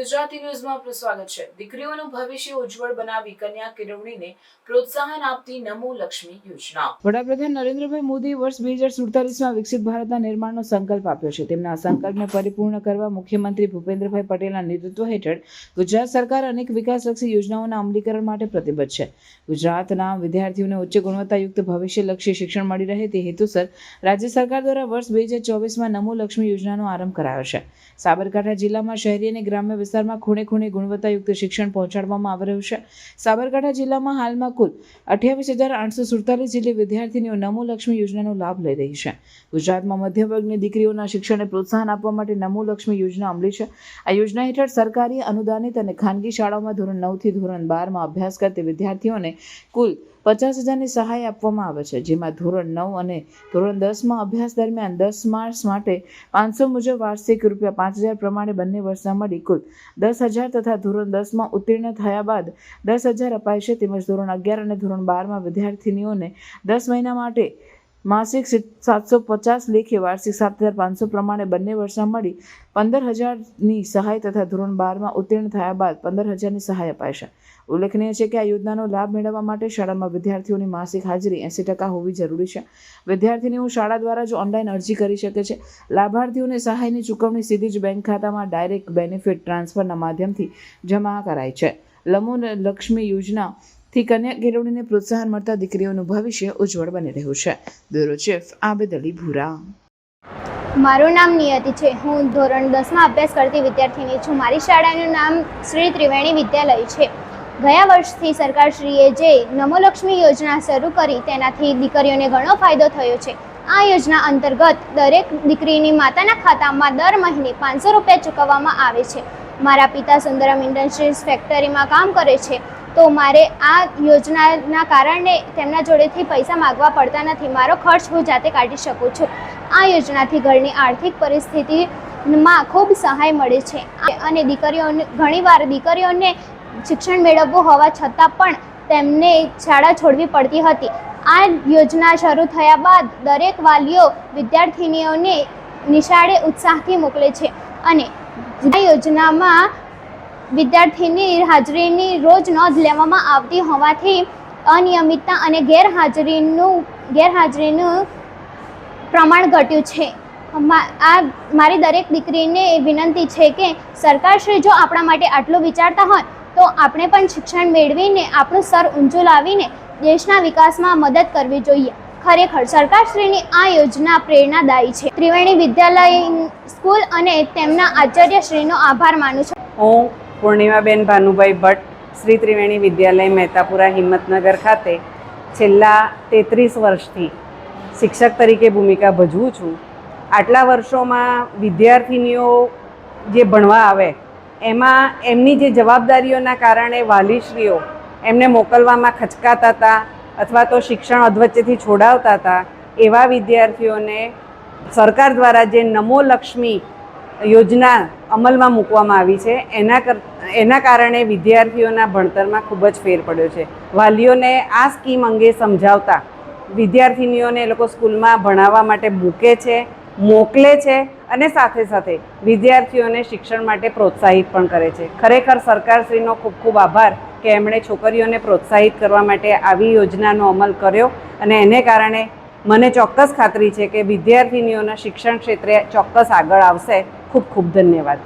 ગુજરાતી ન્યૂઝમાં આપનું સ્વાગત છે। દીકરીઓનું ભવિષ્ય ઉજ્જવળ બનાવી કન્યા કેળવણીને પ્રોત્સાહન આપતી નમો લક્ષ્મી યોજના। વડાપ્રધાન નરેન્દ્રભાઈ મોદી વર્ષ 2047માં વિકસિત ભારતના નિર્માણનો સંકલ્પ આપ્યો છે। તેમના સંકલ્પને પરિપૂર્ણ કરવા મુખ્યમંત્રી ભૂપેન્દ્રભાઈ પટેલના નેતૃત્વ હેઠળ ગુજરાત સરકાર અનેક વિકાસલક્ષી યોજનાઓના અમલીકરણ માટે પ્રતિબદ્ધ છે। ગુજરાતના વિદ્યાર્થીઓને ઉચ્ચ ગુણવત્તાયુક્ત ભવિષ્યલક્ષી શિક્ષણ મળી રહે તે હેતુસર રાજ્ય સરકાર દ્વારા વર્ષ 2024માં નમો લક્ષ્મી યોજનાનો આરંભ કરાયો છે। સાબરકાંઠા જિલ્લામાં શહેરી અને ગ્રામ્ય વિસ્તારમાં ખૂણે ખૂણે ગુણવત્તાયુક્ત શિક્ષણ પહોંચાડવામાં આવી રહ્યું છે। સાબરકાંઠા જિલ્લામાં હાલમાં કુલ 28,847 જેટલી વિદ્યાર્થીનીઓ નમો લક્ષ્મી યોજનાનો લાભ લઈ રહી છે। ગુજરાતમાં મધ્યમ વર્ગની દીકરીઓના શિક્ષણને પ્રોત્સાહન આપવા માટે નમો લક્ષ્મી યોજના અમલી છે। આ યોજના હેઠળ સરકારી અનુદાનિત અને ખાનગી શાળાઓમાં ધોરણ 9 થી ધોરણ 12માં અભ્યાસ કરતી વિદ્યાર્થીઓને કુલ 50,000ની સહાય આપવામાં આવે છે, જેમાં ધોરણ 9 અને ધોરણ 10માં અભ્યાસ દરમિયાન 10 માર્ક્સ માટે 500 મુજબ વાર્ષિક ₹5,000 પ્રમાણે બંને વર્ષના મળી કુલ 10,000 તથા ધોરણ 10માં ઉત્તીર્ણ થયા બાદ 10,000 અપાય છે। તેમજ ધોરણ 11 અને ધોરણ 12માં વિદ્યાર્થીનીઓને 10 મહિના માટે માસિક 750 લેખે વાર્ષિક 7,500 પ્રમાણે બંને વર્ષના મળી 15,000ની સહાય તથા ધોરણ 12માં ઉત્તીર્ણ થયા બાદ 15,000ની સહાય અપાય છે। ઉલ્લેખનીય છે કે આ યોજનાનો લાભ મેળવવા માટે શાળામાં વિદ્યાર્થીઓની માસિક હાજરી 80% હોવી જરૂરી છે। વિદ્યાર્થીનીઓ શાળા દ્વારા જ ઓનલાઈન અરજી કરી શકે છે। લાભાર્થીઓને સહાયની ચૂકવણી સીધી જ બેંક ખાતામાં ડાયરેક્ટ બેનિફિટ ટ્રાન્સફરના માધ્યમથી જમા કરાય છે। નમો લક્ષ્મી યોજનાથી કન્યા કેળવણીને પ્રોત્સાહન મળતા દીકરીઓનું ભવિષ્ય ઉજ્જવળ બની રહ્યું છે। બ્યુરો ચીફ આબેદ અલી ભૂરા। મારું નામ નિયતિ છે। હું ધોરણ 10માં અભ્યાસ કરતી વિદ્યાર્થીની છું। મારી શાળાનું નામ શ્રી ત્રિવેણી વિદ્યાલય છે। ગયા વર્ષથી સરકારશ્રીએ જે નમો લક્ષ્મી યોજના શરૂ કરી તેનાથી દીકરીઓને ઘણો ફાયદો થયો છે। આ યોજના અંતર્ગત દરેક દીકરીની માતાના ખાતામાં દર મહિને ₹500 ચૂકવવામાં આવે છે। મારા પિતા સુંદરમ ઇન્ડસ્ટ્રીઝ ફેક્ટરીમાં કામ કરે છે, તો મારે આ યોજનાના કારણે તેમના જોડેથી પૈસા માગવા પડતા નથી। મારો ખર્ચ હું જાતે કાઢી શકું છું। આ યોજનાથી ઘરની આર્થિક પરિસ્થિતિમાં ખૂબ સહાય મળે છે અને ઘણીવાર દીકરીઓને શિક્ષણ મેળવવું હોવા છતાં પણ તેમને શાળા છોડવી પડતી હતી। આ યોજના શરૂ થયા બાદ દરેક વાલીઓ વિદ્યાર્થીનીઓને નિશાળે ઉત્સાહથી મોકલે છે અને આ યોજનામાં વિદ્યાર્થીની હાજરીની રોજ નોંધ લેવામાં આવતી હોવાથી અનિયમિતતા અને ગેરહાજરીનું પ્રમાણ ઘટ્યું છે। આ મારી દરેક દીકરીને વિનંતી છે કે સરકારશ્રી જો આપણા માટે આટલું વિચારતા હોય તો આપણે પણ શિક્ષણ મેળવીને આપણું સ્તર ઊંચું લાવીને દેશના વિકાસમાં મદદ કરવી જોઈએ। ખરેખર સરકારશ્રીની આ યોજના પ્રેરણાદાયી છે। ત્રિવેણી વિદ્યાલય સ્કૂલ અને તેમના આચાર્યશ્રીનો આભાર માનું છું। હું પૂર્ણિમાબેન ભાનુભાઈ ભટ્ટ શ્રી ત્રિવેણી વિદ્યાલય મહેતાપુરા હિંમતનગર ખાતે છેલ્લા 33 વર્ષથી શિક્ષક તરીકે ભૂમિકા ભજવું છું। આટલા વર્ષોમાં વિદ્યાર્થીનીઓ જે ભણવા આવે એમાં એમની જે જવાબદારીઓના કારણે વાલીશ્રીઓ એમને મોકલવામાં ખચકાતા હતા અથવા તો શિક્ષણ અધવચ્ચેથી છોડાવતા હતા। એવા વિદ્યાર્થીઓને સરકાર દ્વારા જે નમો લક્ષ્મી યોજના અમલમાં મૂકવામાં આવી છે એના કારણે વિદ્યાર્થીઓના ભણતરમાં ખૂબ જ ફેર પડ્યો છે। વાલીઓને આ સ્કીમ અંગે સમજાવતા વિદ્યાર્થીનીઓને એ લોકો સ્કૂલમાં ભણાવવા માટે મૂકે છે, મોકલે છે અને સાથે સાથે વિદ્યાર્થીઓને શિક્ષણ માટે પ્રોત્સાહિત પણ કરે છે। ખરેખર સરકારશ્રીનો ખૂબ ખૂબ આભાર કે એમણે છોકરીઓને પ્રોત્સાહિત કરવા માટે આવી યોજનાનો અમલ કર્યો અને એને કારણે મને ચોક્કસ ખાતરી છે કે વિદ્યાર્થીનીઓના શિક્ષણ ક્ષેત્રે ચોક્કસ આગળ આવશે। ખૂબ ખૂબ ધન્યવાદ।